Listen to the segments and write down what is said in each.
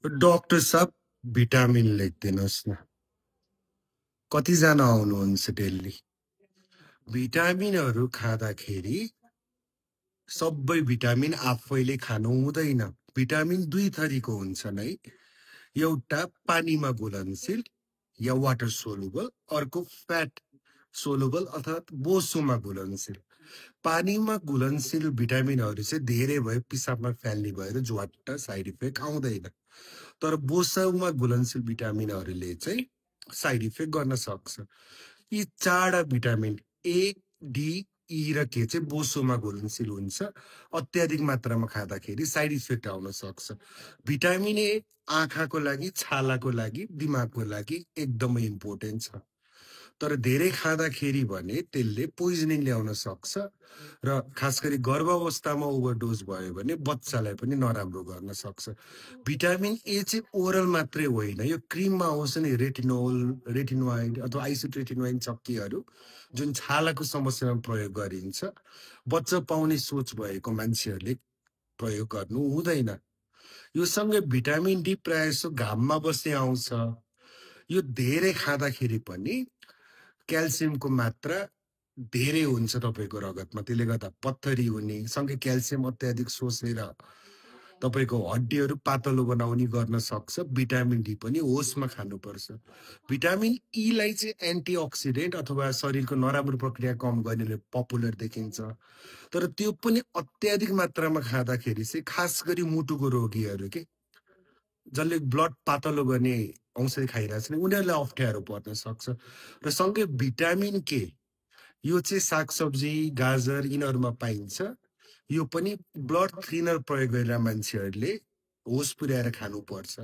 Doctor साहब vitamin लेखिदिनुहोस् न। कतिजना आउनुहुन्छ डेली? भिटामिनहरू खाँदाखेरि सबै भिटामिन आफैले खानु हुँदैन। भिटामिन दुई थरीको हुन्छन् है। एउटा पानीमा घुलनशील या वाटर सोलुबल, अर्को फ्याट सोलुबल अर्थात् बोसोमा घुलनशील। पानीमा घुलनशील भिटामिनहरू चाहिँ धेरै भए पिसाबमा फ्याल्ने भएर ज्वाट्ट साइड इफेक्ट आउँदैन। तर बोसोमा घुलनशील भिटामिनहरूले चाहिँ साइड इफेक्ट गर्न सक्छ। यी चारवटा भिटामिन ए, डी, ई र के चाहिँ बोसोमा घुलनशील हुन्छ। अत्याधिक मात्रामा खाँदाखेरि साइड इफेक्ट आउन सक्छ। भिटामिन ए आँखाको लागि, छालाको लागि, दिमागको लागि एकदमै इम्पोर्टेन्ट छ। तर धेरै खाँदाखेरि भने त्यसले पोइजनिङ ल्याउन सक्छ र खास गरी गर्भावस्थामा ओभरडोज भयो भने बच्चालाई पनि नराम्रो गर्न सक्छ। भिटामिन ए चाहिँ ओरल मात्रै होइन, यो क्रिममा आउँछ नि रेटिनोल, रेटिनोइड अथवा आइसोट्रेटिनोइड चक्कीहरू जुन छालाको समस्यामा प्रयोग गरिन्छ। बच्चा पाउने सोच भएको मान्छेहरूले प्रयोग गर्नु हुँदैन। यो सँगै भिटामिन डी प्रायः जसो घाममा बस्ने आउँछ। यो धेरै खाँदाखेरि पनि क्याल्सियमको मात्रा धेरै हुन्छ तपाईँको रगतमा, त्यसले गर्दा पत्थरी हुने सँगै क्याल्सियम अत्याधिक सोचेर तपाईँको हड्डीहरू पातलो बनाउने गर्न सक्छ। भिटामिन डी पनि होसमा खानुपर्छ। भिटामिन ईलाई चाहिँ एन्टिअक्सिडेन्ट अथवा शरीरको नराम्रो प्रक्रिया कम गर्ने पपुलर देखिन्छ। तर त्यो पनि अत्याधिक मात्रामा खाँदाखेरि चाहिँ खास गरी मुटुको रोगीहरू के जसले ब्लड पातलो गर्ने औषधि खाइरहेछन् उनीहरूलाई अप्ठ्यारो पर्न सक्छ। र सँगै भिटामिन के यो चाहिँ सागसब्जी, गाजर यिनीहरूमा पाइन्छ। यो पनि ब्लड थिनर प्रयोग गरेर मान्छेहरूले होस पुर्याएर खानुपर्छ,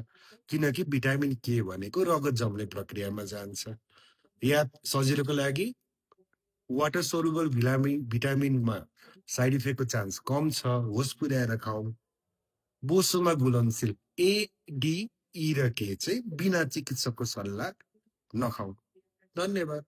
किनकि भिटामिन के भनेको रगत जम्ने प्रक्रियामा जान्छ। याद सजिलोको लागि वाटर सोलुबल भिटामिनमा साइड इफेक्टको चान्स कम छ, होस पुर्याएर खाऊ। बोसोमा घुलनशील ए, डी, ई र के चाहिँ बिना चिकित्सकको सल्लाह नखाऊ। धन्यवाद।